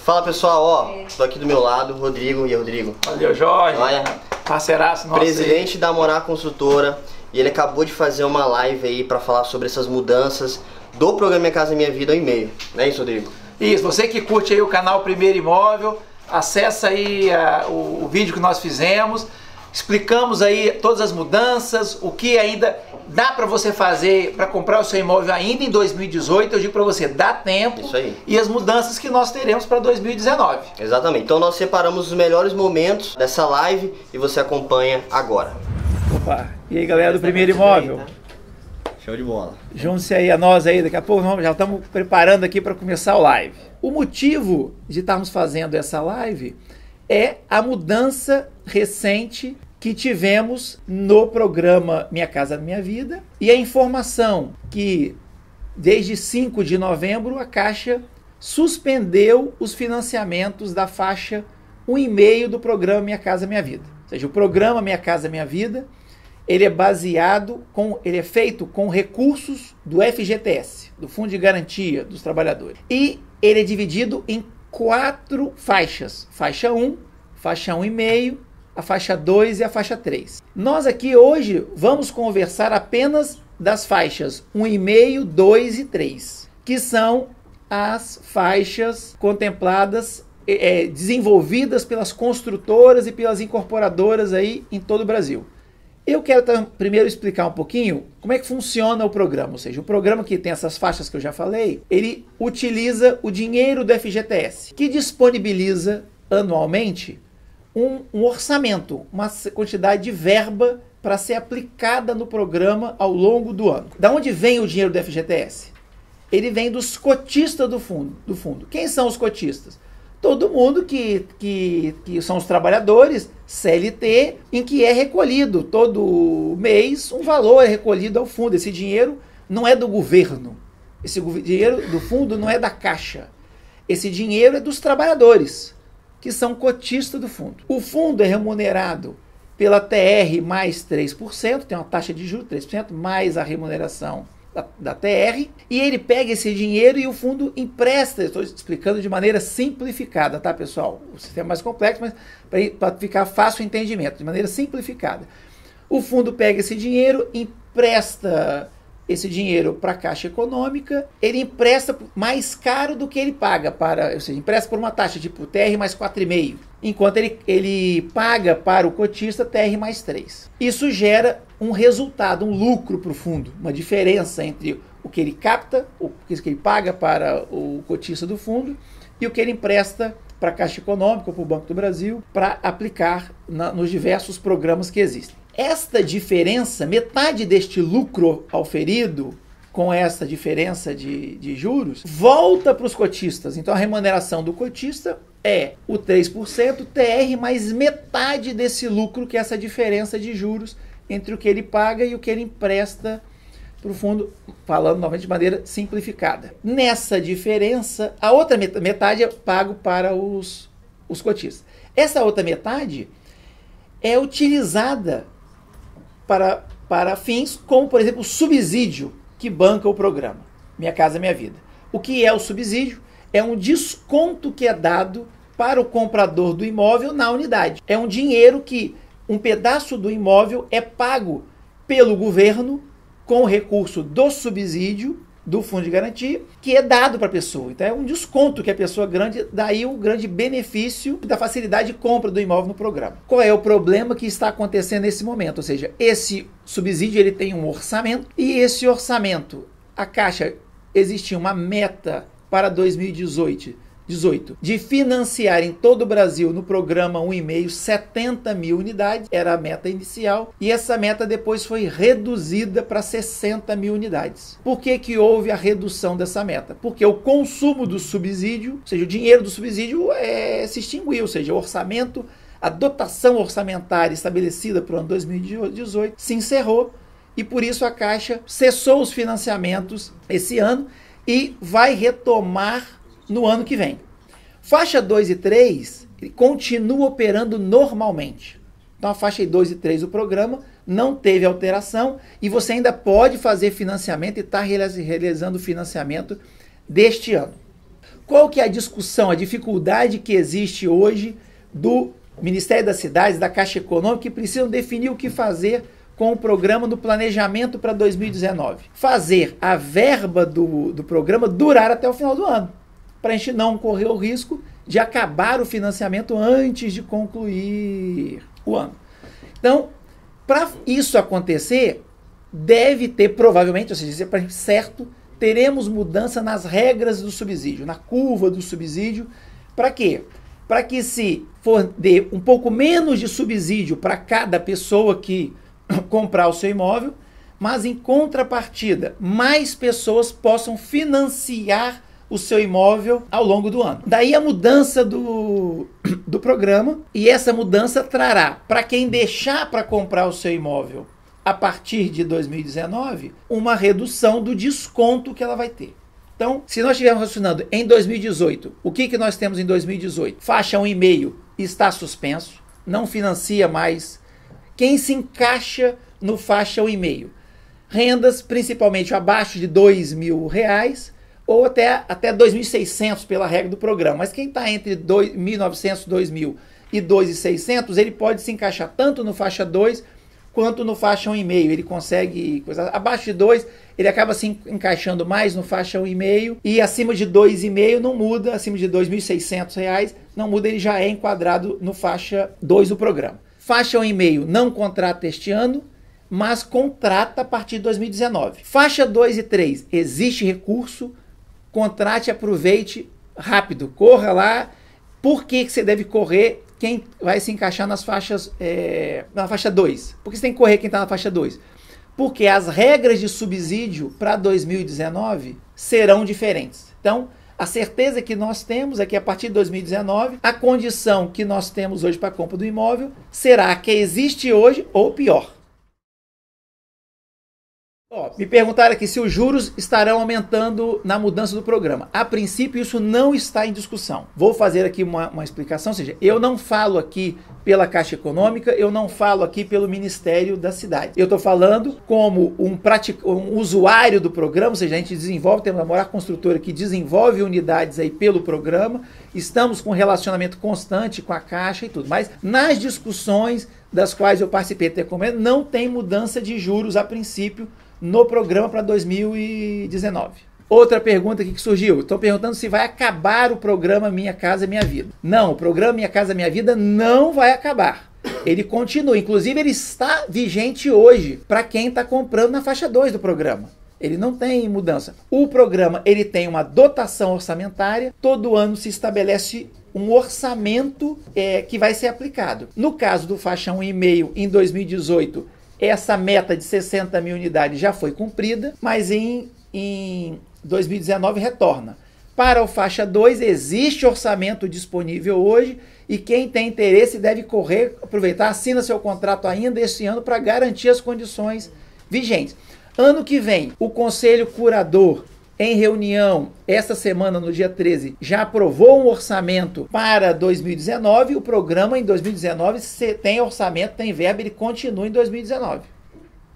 Fala pessoal, ó, tô aqui do meu lado, Rodrigo. E aí, Rodrigo? Valeu, Jorge. Olha, parceiraço nosso. Presidente da Morar Construtora. E ele acabou de fazer uma live aí pra falar sobre essas mudanças do programa Minha Casa Minha Vida ao e-mail. Não é isso, Rodrigo? Isso, você que curte aí o canal Primeiro Imóvel, acessa aí o vídeo que nós fizemos. Explicamos aí todas as mudanças, o que ainda dá para você fazer para comprar o seu imóvel ainda em 2018. Eu digo para você, dá tempo. Isso aí. E as mudanças que nós teremos para 2019. Exatamente. Então nós separamos os melhores momentos dessa live e você acompanha agora. Opa, e aí galera do Primeiro Imóvel? Show de bola. Junte-se aí a nós aí, daqui a pouco já estamos preparando aqui para começar o live. O motivo de estarmos fazendo essa live é a mudança recente que tivemos no programa Minha Casa Minha Vida e a informação que desde 5 de novembro a Caixa suspendeu os financiamentos da faixa 1,5 do programa Minha Casa Minha Vida. Ou seja, o programa Minha Casa Minha Vida, ele é feito com recursos do FGTS, do Fundo de Garantia dos Trabalhadores. E ele é dividido em 4 faixas. Faixa 1, faixa 1,5, a faixa 2 e a faixa 3. Nós aqui hoje vamos conversar apenas das faixas 1,5, 2 e 3, que são as faixas contempladas, desenvolvidas pelas construtoras e pelas incorporadoras aí em todo o Brasil. Eu quero primeiro explicar um pouquinho como é que funciona o programa, ou seja, o programa que tem essas faixas que eu já falei, ele utiliza o dinheiro do FGTS, que disponibiliza anualmente um orçamento, uma quantidade de verba para ser aplicada no programa ao longo do ano. Da onde vem o dinheiro do FGTS? Ele vem dos cotistas do fundo. Quem são os cotistas? Todo mundo que são os trabalhadores CLT, em que é recolhido todo mês um valor é recolhido ao fundo. Esse dinheiro não é do governo. Esse dinheiro do fundo não é da Caixa. Esse dinheiro é dos trabalhadores, que são cotistas do fundo. O fundo é remunerado pela TR mais 3%, tem uma taxa de juros 3%, mais a remuneração da TR, e ele pega esse dinheiro e o fundo empresta. Estou explicando de maneira simplificada, tá, pessoal? O sistema é mais complexo, mas para ficar fácil o entendimento, de maneira simplificada. O fundo pega esse dinheiro, empresta esse dinheiro para a Caixa Econômica, ele empresta mais caro do que ele paga, ou seja, empresta por uma taxa tipo TR mais 4,5, enquanto ele paga para o cotista TR mais 3. Isso gera um resultado, um lucro para o fundo, uma diferença entre o que ele capta, o que ele paga para o cotista do fundo e o que ele empresta para a Caixa Econômica ou para o Banco do Brasil para aplicar nos diversos programas que existem. Esta diferença, metade deste lucro auferido com essa diferença de juros, volta para os cotistas. Então a remuneração do cotista é o 3% TR mais metade desse lucro, que é essa diferença de juros entre o que ele paga e o que ele empresta para o fundo, falando novamente de maneira simplificada. Nessa diferença, a outra metade é pago para os cotistas. Essa outra metade é utilizada para fins como, por exemplo, o subsídio que banca o programa Minha Casa Minha Vida. O que é o subsídio? É um desconto que é dado para o comprador do imóvel na unidade. É um dinheiro que um pedaço do imóvel é pago pelo governo com o recurso do subsídio do Fundo de Garantia, que é dado para a pessoa. Então é um desconto que a pessoa grande, daí o grande benefício da facilidade de compra do imóvel no programa. Qual é o problema que está acontecendo nesse momento? Ou seja, esse subsídio ele tem um orçamento, e esse orçamento, a Caixa, existia uma meta para 2018 de financiar em todo o Brasil no programa 1,5 70 mil unidades, era a meta inicial, e essa meta depois foi reduzida para 60 mil unidades. Por que houve a redução dessa meta? Porque o consumo do subsídio, ou seja, o dinheiro do subsídio se extinguiu, ou seja, o orçamento, a dotação orçamentária estabelecida para o ano 2018 se encerrou, e por isso a Caixa cessou os financiamentos esse ano e vai retomar no ano que vem. Faixa 2 e 3 continua operando normalmente. Então a faixa 2 e 3 do programa não teve alteração e você ainda pode fazer financiamento e está realizando o financiamento deste ano. qual que é a discussão, a dificuldade que existe hoje do Ministério das Cidades, da Caixa Econômica, que precisam definir o que fazer com o programa do planejamento para 2019. Fazer a verba do programa durar até o final do ano, para a gente não correr o risco de acabar o financiamento antes de concluir o ano. Então, para isso acontecer, deve ter provavelmente, ou seja, para certo, teremos mudança nas regras do subsídio, na curva do subsídio. Para quê? Para que se for de um pouco menos de subsídio para cada pessoa que comprar o seu imóvel, mas em contrapartida, mais pessoas possam financiar o seu imóvel ao longo do ano. Daí a mudança do programa, e essa mudança trará, para quem deixar para comprar o seu imóvel a partir de 2019, uma redução do desconto que ela vai ter. Então, se nós estivermos raciocinando em 2018, o que nós temos em 2018? Faixa 1,5 está suspenso, não financia mais. Quem se encaixa no faixa 1,5? Rendas principalmente abaixo de R$2.000 ou até 2.600 pela regra do programa. Mas quem está entre 1.900, 2.000 e 2.600, ele pode se encaixar tanto no faixa 2 quanto no faixa 1,5. Ele consegue, abaixo de 2, ele acaba se encaixando mais no faixa 1,5 e acima de 2,5 não muda, acima de R$2.600 não muda, ele já é enquadrado no faixa 2 do programa. Faixa 1,5 não contrata este ano, mas contrata a partir de 2019. Faixa 2 e 3, existe recurso, contrate, aproveite rápido, corra lá. Por que você deve correr? Quem vai se encaixar nas faixas, na faixa 2? Por que você tem que correr quem está na faixa 2? Porque as regras de subsídio para 2019 serão diferentes. Então, a certeza que nós temos é que a partir de 2019, a condição que nós temos hoje para a compra do imóvel será a que existe hoje ou pior. Me perguntaram aqui se os juros estarão aumentando na mudança do programa. A princípio, isso não está em discussão. Vou fazer aqui uma explicação, ou seja, eu não falo aqui pela Caixa Econômica, eu não falo aqui pelo Ministério da Cidade. Eu estou falando como um usuário do programa, ou seja, a gente desenvolve, temos a Morar Construtora que desenvolve unidades aí pelo programa, estamos com relacionamento constante com a Caixa e tudo, mas nas discussões das quais eu participei até comigo, não tem mudança de juros a princípio no programa para 2019. Outra pergunta aqui que surgiu, estão perguntando se vai acabar o programa Minha Casa Minha Vida. Não, o programa Minha Casa Minha Vida não vai acabar. Ele continua, inclusive ele está vigente hoje para quem está comprando na faixa 2 do programa. Ele não tem mudança. O programa ele tem uma dotação orçamentária, todo ano se estabelece um orçamento que vai ser aplicado. No caso do faixa 1,5 em 2018, essa meta de 60 mil unidades já foi cumprida, mas em 2019 retorna. Para o faixa 2 existe orçamento disponível hoje e quem tem interesse deve correr, aproveitar, assina seu contrato ainda este ano para garantir as condições vigentes. Ano que vem, o Conselho Curador, em reunião, esta semana, no dia 13, já aprovou um orçamento para 2019. O programa, em 2019, tem orçamento, tem verba, ele continua em 2019.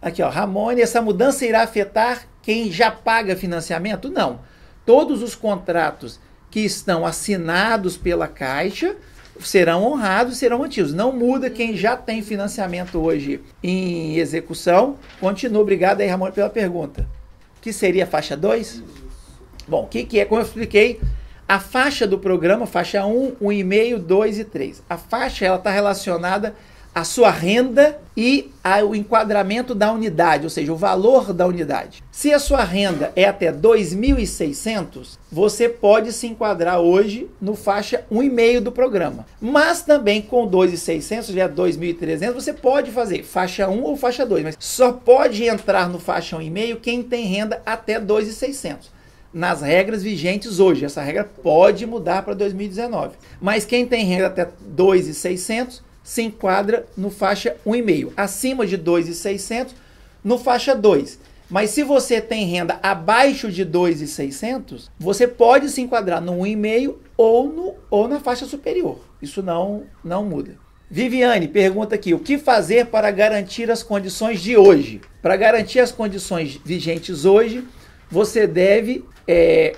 Aqui, ó, Ramone, essa mudança irá afetar quem já paga financiamento? Não. Todos os contratos que estão assinados pela Caixa serão honrados, serão mantidos. Não muda quem já tem financiamento hoje em execução. Continua. Obrigado aí, Ramone, pela pergunta. Que seria a faixa 2? Bom, o que é? Como eu expliquei, a faixa do programa, faixa 1, 1,5, 2 e 3. A faixa está relacionada à sua renda e ao enquadramento da unidade, ou seja, o valor da unidade. Se a sua renda é até 2.600, você pode se enquadrar hoje no faixa 1,5 do programa. Mas também com 2.600, já 2.300, você pode fazer faixa 1 ou faixa 2, mas só pode entrar no faixa 1,5 quem tem renda até 2.600. Nas regras vigentes hoje, essa regra pode mudar para 2019. Mas quem tem renda até 2.600 se enquadra no faixa 1,5. Acima de 2.600, no faixa 2. Mas se você tem renda abaixo de 2.600, você pode se enquadrar no 1,5 ou na faixa superior. Isso não muda. Viviane pergunta aqui, o que fazer para garantir as condições de hoje? Para garantir as condições vigentes hoje, você deve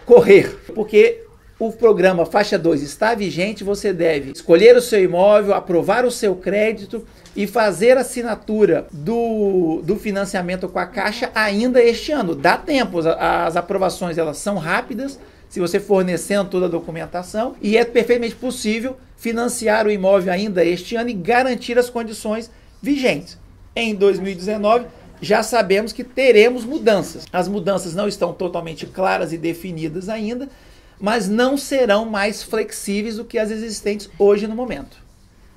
correr, porque o programa Faixa 2 está vigente, você deve escolher o seu imóvel, aprovar o seu crédito e fazer a assinatura do financiamento com a Caixa ainda este ano. Dá tempo, as aprovações elas são rápidas, se você fornecendo toda a documentação, e é perfeitamente possível financiar o imóvel ainda este ano e garantir as condições vigentes. Em 2019, já sabemos que teremos mudanças. As mudanças não estão totalmente claras e definidas ainda, mas não serão mais flexíveis do que as existentes hoje no momento.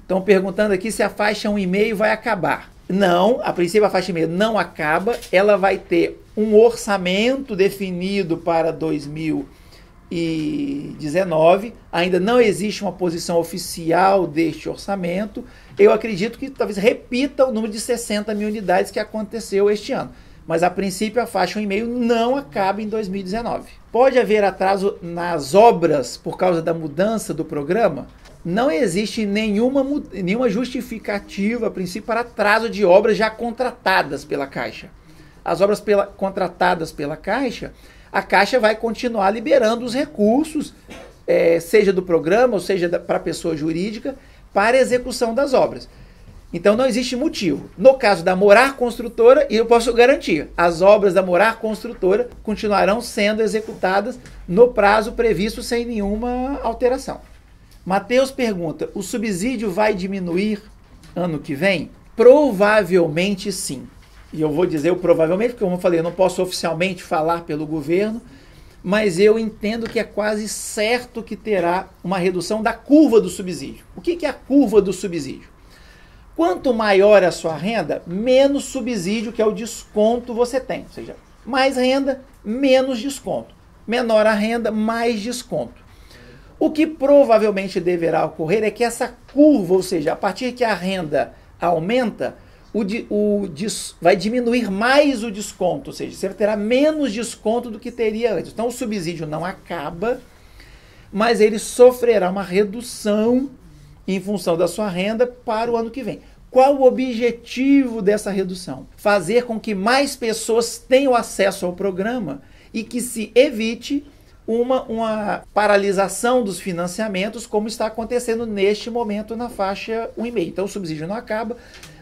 Estão perguntando aqui se a faixa 1,5 vai acabar. Não, a princípio a faixa 1,5 não acaba, ela vai ter um orçamento definido para 2019, ainda não existe uma posição oficial deste orçamento. Eu acredito que talvez repita o número de 60 mil unidades que aconteceu este ano. Mas a princípio a faixa 1,5 não acaba em 2019. Pode haver atraso nas obras por causa da mudança do programa? Não existe nenhuma justificativa, a princípio, para atraso de obras já contratadas pela Caixa. As obras contratadas pela Caixa, a Caixa vai continuar liberando os recursos, seja do programa ou seja para a pessoa jurídica, para a execução das obras. Então não existe motivo. No caso da Morar Construtora, e eu posso garantir, as obras da Morar Construtora continuarão sendo executadas no prazo previsto sem nenhuma alteração. Matheus pergunta, o subsídio vai diminuir ano que vem? Provavelmente sim. E eu vou dizer o provavelmente, porque como eu falei, eu não posso oficialmente falar pelo governo, mas eu entendo que é quase certo que terá uma redução da curva do subsídio. O que é a curva do subsídio? Quanto maior a sua renda, menos subsídio, que é o desconto, você tem. Ou seja, mais renda, menos desconto. Menor a renda, mais desconto. O que provavelmente deverá ocorrer é que essa curva, ou seja, a partir que a renda aumenta, vai diminuir mais o desconto, ou seja, você terá menos desconto do que teria antes. Então o subsídio não acaba, mas ele sofrerá uma redução em função da sua renda para o ano que vem. Qual o objetivo dessa redução? Fazer com que mais pessoas tenham acesso ao programa e que se evite uma paralisação dos financiamentos, como está acontecendo neste momento na faixa 1,5. Então o subsídio não acaba,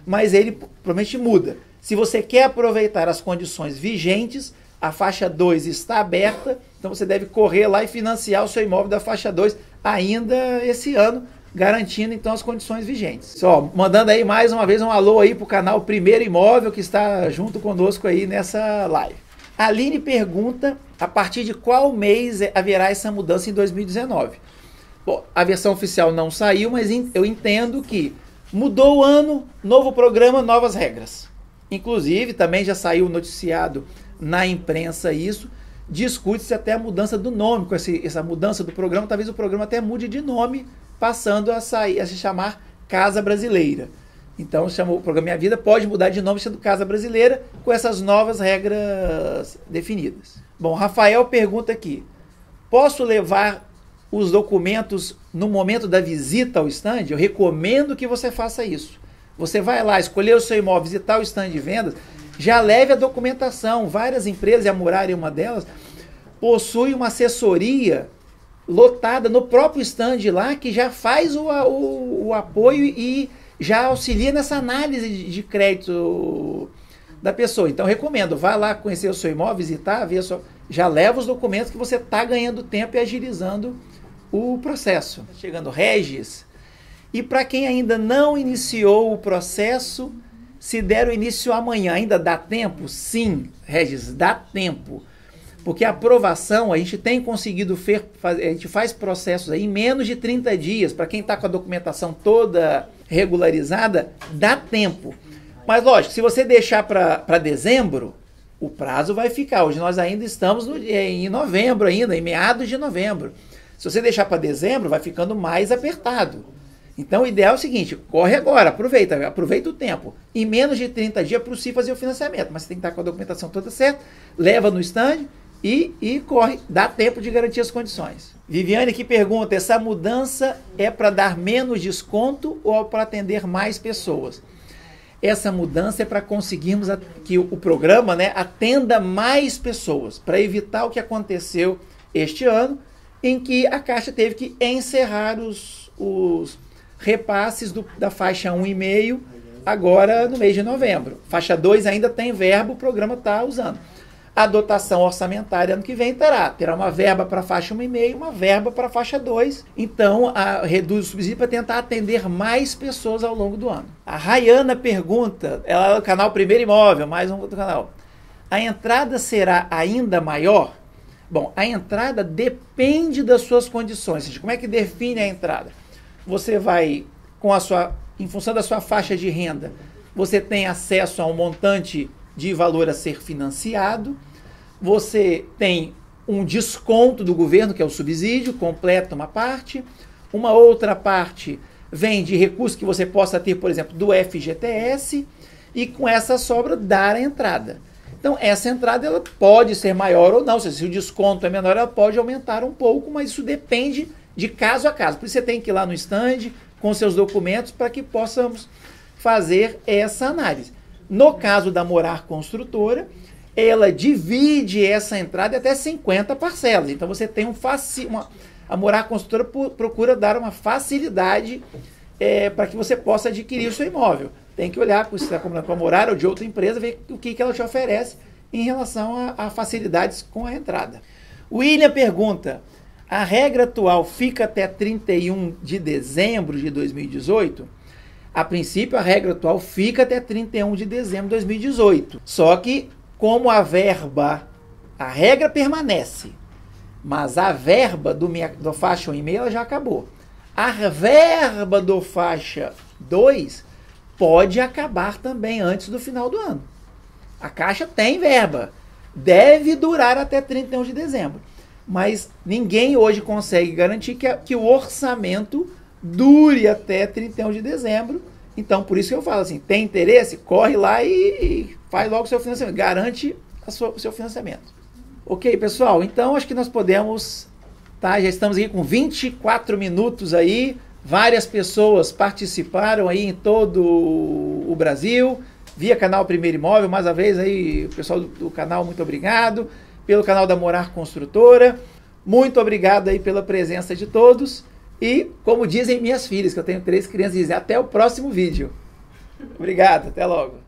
mas ele provavelmente muda. Se você quer aproveitar as condições vigentes, a faixa 2 está aberta, então você deve correr lá e financiar o seu imóvel da faixa 2 ainda esse ano, garantindo então as condições vigentes. Só mandando aí mais uma vez um alô aí para o canal Primeiro Imóvel, que está junto conosco aí nessa live. A Aline pergunta, a partir de qual mês haverá essa mudança em 2019? Bom, a versão oficial não saiu, mas eu entendo que mudou o ano, novo programa, novas regras. Inclusive, também já saiu noticiado na imprensa isso, discute-se até a mudança do nome, com essa mudança do programa, talvez o programa até mude de nome, passando a se chamar Casa Brasileira. Então, o programa Minha Vida pode mudar de nome sendo Casa Brasileira, com essas novas regras definidas. Bom, Rafael pergunta aqui, posso levar os documentos no momento da visita ao stand? Eu recomendo que você faça isso. Você vai lá, escolher o seu imóvel, visitar o stand de vendas, já leve a documentação. Várias empresas, e a Murari é uma delas, possui uma assessoria lotada no próprio stand lá, que já faz o apoio e já auxilia nessa análise de crédito da pessoa. Então, recomendo, vá lá conhecer o seu imóvel, visitar, ver já leva os documentos que você está ganhando tempo e agilizando o processo. Chegando Regis. E para quem ainda não iniciou o processo, se der o início amanhã, ainda dá tempo? Sim, Regis, dá tempo. Porque a aprovação, a gente tem conseguido, a gente faz processos aí em menos de 30 dias. Para quem está com a documentação toda regularizada, dá tempo. Mas lógico, se você deixar para dezembro, o prazo vai ficar. Hoje nós ainda estamos em novembro, em meados de novembro. Se você deixar para dezembro, vai ficando mais apertado. Então o ideal é o seguinte, corre agora, aproveita o tempo. Em menos de 30 dias é possível fazer o financiamento, mas você tem que estar com a documentação toda certa, leva no stand e corre, dá tempo de garantir as condições. Viviane aqui pergunta, essa mudança é para dar menos desconto ou para atender mais pessoas? Essa mudança é para conseguirmos que o programa atenda mais pessoas, para evitar o que aconteceu este ano, em que a Caixa teve que encerrar os repasses da faixa 1,5 agora no mês de novembro. Faixa 2 ainda tem verba, o programa está usando. A dotação orçamentária ano que vem terá uma verba para a faixa 1,5, uma verba para a faixa 2. Então, reduz o subsídio para tentar atender mais pessoas ao longo do ano. A Rayana pergunta, ela é do canal Primeiro Imóvel, mais um outro canal. A entrada será ainda maior? Bom, a entrada depende das suas condições. Ou seja, como é que define a entrada? Você vai, em função da sua faixa de renda, você tem acesso a um montante de valor a ser financiado, você tem um desconto do governo, que é o subsídio, completa uma parte, uma outra parte vem de recursos que você possa ter, por exemplo, do FGTS, e com essa sobra dar a entrada. Então, essa entrada ela pode ser maior ou não, se o desconto é menor, ela pode aumentar um pouco, mas isso depende de caso a caso. Por isso você tem que ir lá no stand com seus documentos para que possamos fazer essa análise. No caso da Morar Construtora, ela divide essa entrada em até 50 parcelas. Então você tem a Morar Construtora procura dar uma facilidade para que você possa adquirir o seu imóvel. Tem que olhar se você está comprando com a Morar ou de outra empresa, ver o que ela te oferece em relação a facilidades com a entrada. O William pergunta, a regra atual fica até 31 de dezembro de 2018? A princípio, a regra atual fica até 31 de dezembro de 2018. Só que, como a regra permanece, mas a verba do faixa 1,5 ela já acabou. A verba do faixa 2 pode acabar também antes do final do ano. A Caixa tem verba, deve durar até 31 de dezembro. Mas ninguém hoje consegue garantir que o orçamento dure até 31 de dezembro. Então, por isso que eu falo assim, tem interesse? Corre lá e faz logo o seu financiamento. Garante o seu financiamento. Ok, pessoal? Então, acho que nós podemos... Tá? Já estamos aqui com 24 minutos aí. Várias pessoas participaram aí em todo o Brasil. Via canal Primeiro Imóvel. Mais uma vez aí, o pessoal do canal, muito obrigado. Pelo canal da Morar Construtora. Muito obrigado aí pela presença de todos. E, como dizem minhas filhas, que eu tenho 3 crianças, dizem até o próximo vídeo. Obrigado, até logo.